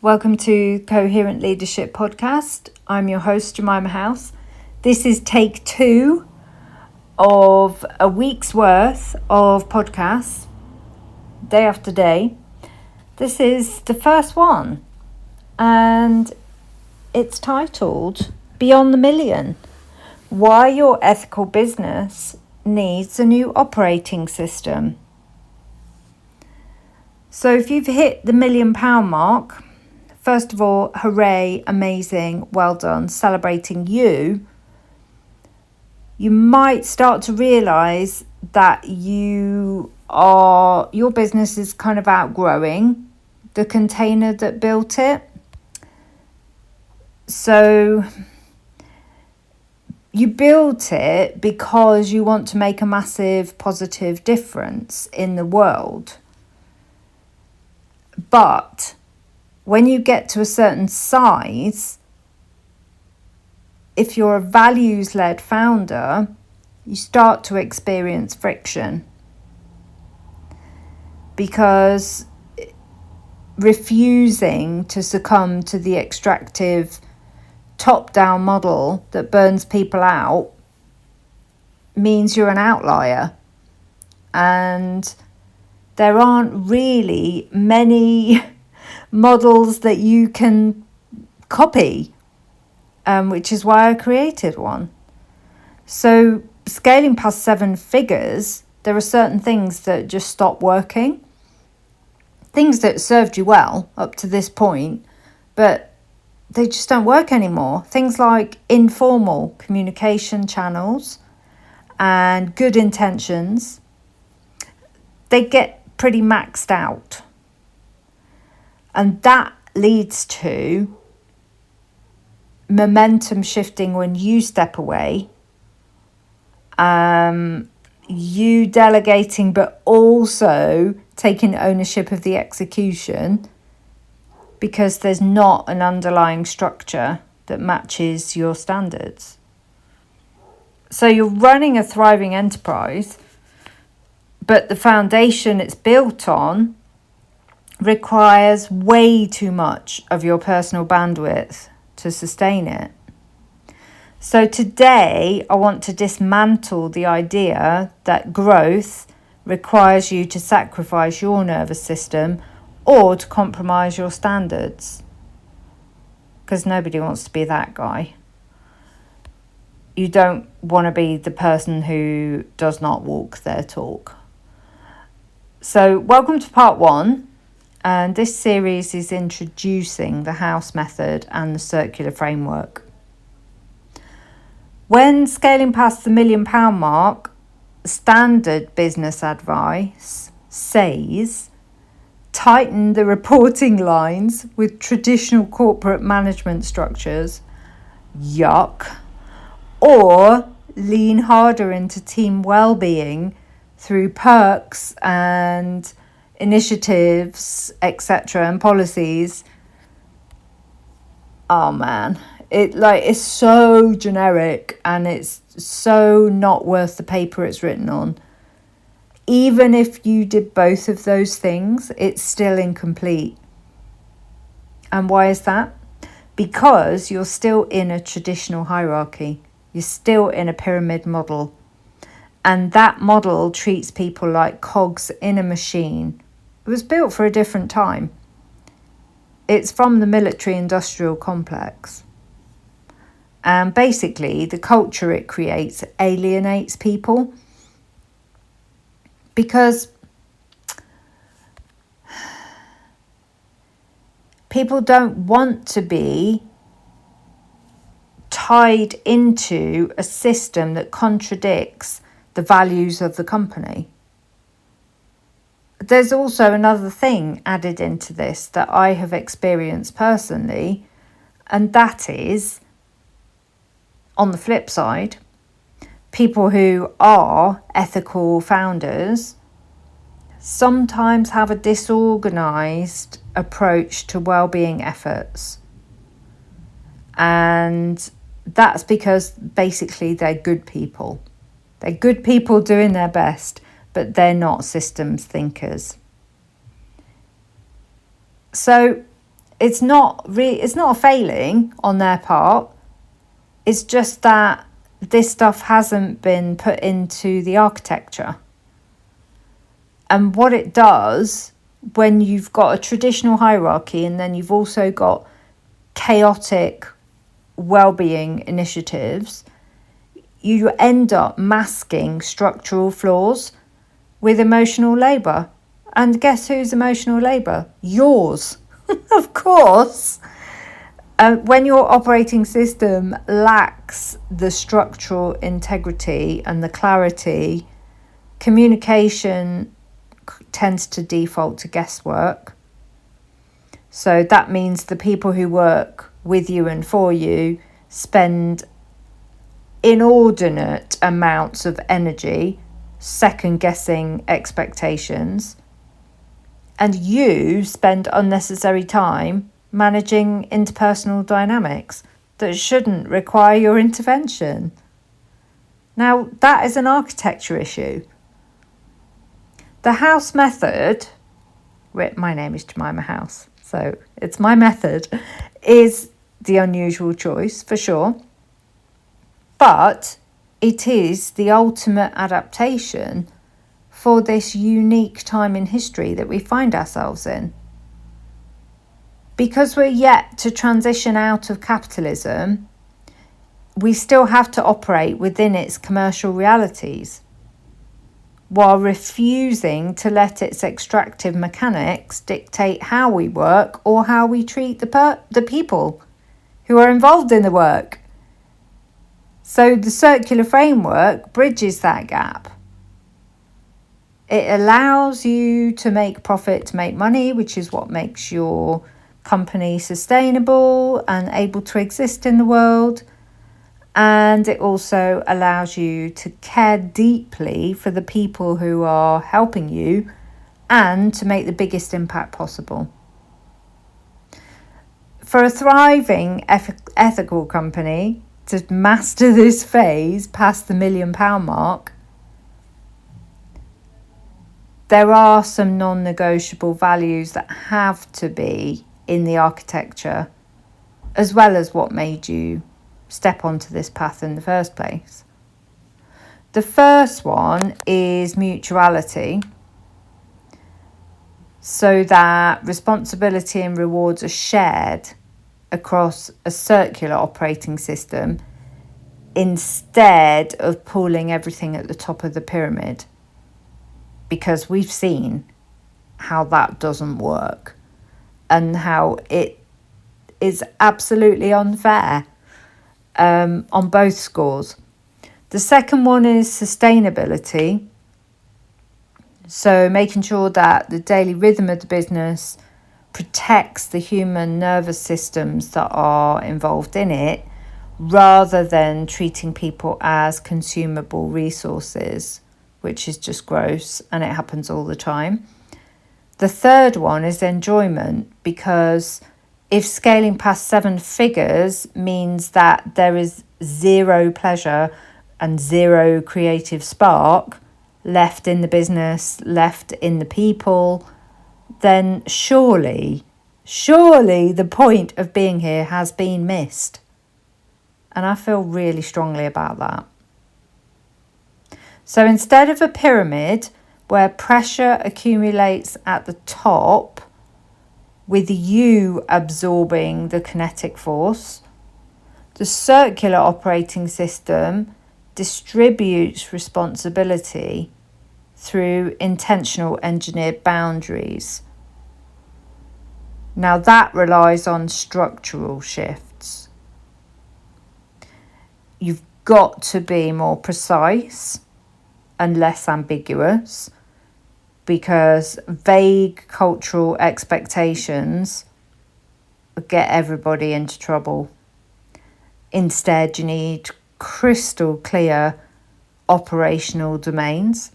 Welcome to Coherent Leadership Podcast. I'm your host, Jemima House. This is take 2 of a week's worth of podcasts, day after day. This is the first one, and it's titled Beyond the Million: Why Your Ethical Business Needs a New Operating System. So if you've hit the £1 million mark, first of all, hooray, amazing, well done, celebrating you. You might start to realise that your business is kind of outgrowing the container that built it. So you built it because you want to make a massive positive difference in the world. But when you get to a certain size, if you're a values-led founder, you start to experience friction, because refusing to succumb to the extractive top-down model that burns people out means you're an outlier, and there aren't really many models that you can copy, which is why I created one. So scaling past 7 figures, there are certain things that just stop working, things that served you well up to this point, but they just don't work anymore. Things like informal communication channels and good intentions, they get pretty maxed out. And that leads to momentum shifting when you step away, you delegating, but also taking ownership of the execution, because there's not an underlying structure that matches your standards. So you're running a thriving enterprise, but the foundation it's built on requires way too much of your personal bandwidth to sustain it. So today I want to dismantle the idea that growth requires you to sacrifice your nervous system or to compromise your standards, because nobody wants to be that guy. You don't want to be the person who does not walk their talk. So welcome to part 1. And this series is introducing the house method and the circular framework. When scaling past the £1 million mark, standard business advice says tighten the reporting lines with traditional corporate management structures, yuck, or lean harder into team well-being through perks and initiatives, etc., and policies. Oh man, it's so generic, and it's so not worth the paper it's written on. Even if you did both of those things, it's still incomplete. And why is that? Because you're still in a traditional hierarchy. You're still in a pyramid model. And that model treats people like cogs in a machine. It was built for a different time. It's from the military-industrial complex. And basically, the culture it creates alienates people, because people don't want to be tied into a system that contradicts the values of the company. There's also another thing added into this that I have experienced personally, and that is, on the flip side, people who are ethical founders sometimes have a disorganized approach to well-being efforts. And that's because basically they're good people. They're good people doing their best, but they're not systems thinkers. So it's not a failing on their part. It's just that this stuff hasn't been put into the architecture. And what it does, when you've got a traditional hierarchy and then you've also got chaotic well-being initiatives, you end up masking structural flaws with emotional labour. And guess whose emotional labour? Yours, of course. When your operating system lacks the structural integrity and the clarity, communication tends to default to guesswork. So that means the people who work with you and for you spend inordinate amounts of energy second guessing expectations, and you spend unnecessary time managing interpersonal dynamics that shouldn't require your intervention. Now, that is an architecture issue. The house method, my name is Jemima House, so it's my method, is the unusual choice for sure. But it is the ultimate adaptation for this unique time in history that we find ourselves in. Because we're yet to transition out of capitalism, we still have to operate within its commercial realities, while refusing to let its extractive mechanics dictate how we work or how we treat the people who are involved in the work. So the circular framework bridges that gap. It allows you to make profit, to make money, which is what makes your company sustainable and able to exist in the world. And it also allows you to care deeply for the people who are helping you and to make the biggest impact possible. For a thriving ethical company to master this phase past the £1 million mark, there are some non-negotiable values that have to be in the architecture, as well as what made you step onto this path in the first place. The first one is mutuality, so that responsibility and rewards are shared across a circular operating system instead of pooling everything at the top of the pyramid, because we've seen how that doesn't work and how it is absolutely unfair on both scores. The second one is sustainability. So making sure that the daily rhythm of the business protects the human nervous systems that are involved in it, rather than treating people as consumable resources, which is just gross and it happens all the time. The third one is enjoyment, because if scaling past 7 figures means that there is zero pleasure and zero creative spark left in the business, left in the people, then surely the point of being here has been missed. And I feel really strongly about that. So instead of a pyramid where pressure accumulates at the top, with you absorbing the kinetic force, the circular operating system distributes responsibility through intentional engineered boundaries. Now that relies on structural shifts. You've got to be more precise and less ambiguous, because vague cultural expectations get everybody into trouble. Instead, you need crystal clear operational domains.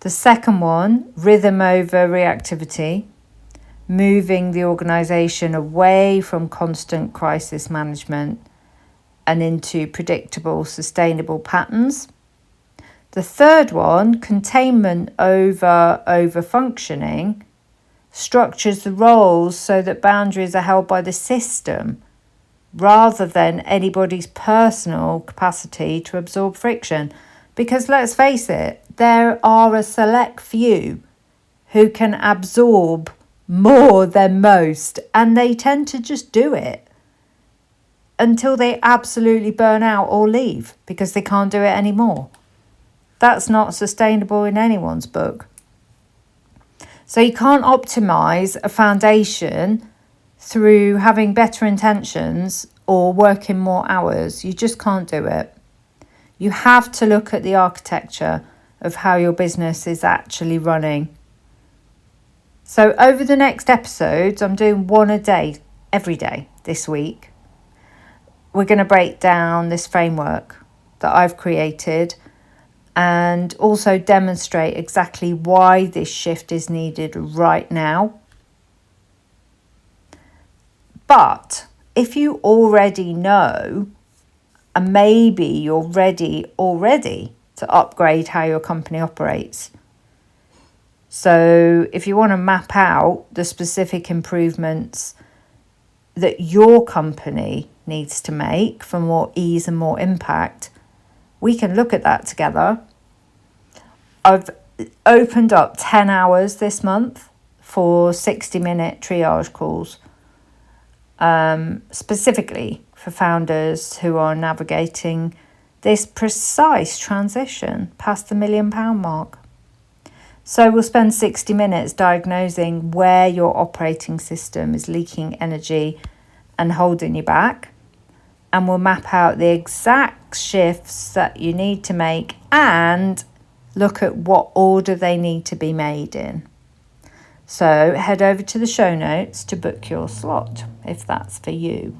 The second one, rhythm over reactivity, moving the organisation away from constant crisis management and into predictable, sustainable patterns. The third one, containment over functioning, structures the roles so that boundaries are held by the system rather than anybody's personal capacity to absorb friction. Because let's face it, there are a select few who can absorb more than most, and they tend to just do it until they absolutely burn out or leave because they can't do it anymore. That's not sustainable in anyone's book. So you can't optimize a foundation through having better intentions or working more hours. You just can't do it. You have to look at the architecture of how your business is actually running. So over the next episodes, I'm doing one a day, every day this week. We're going to break down this framework that I've created and also demonstrate exactly why this shift is needed right now. But if you already know, and maybe you're ready already to upgrade how your company operates. So if you want to map out the specific improvements that your company needs to make for more ease and more impact, we can look at that together. I've opened up 10 hours this month for 60-minute triage calls, specifically for founders who are navigating this precise transition past the £1 million mark. So we'll spend 60 minutes diagnosing where your operating system is leaking energy and holding you back. And we'll map out the exact shifts that you need to make and look at what order they need to be made in. So head over to the show notes to book your slot if that's for you.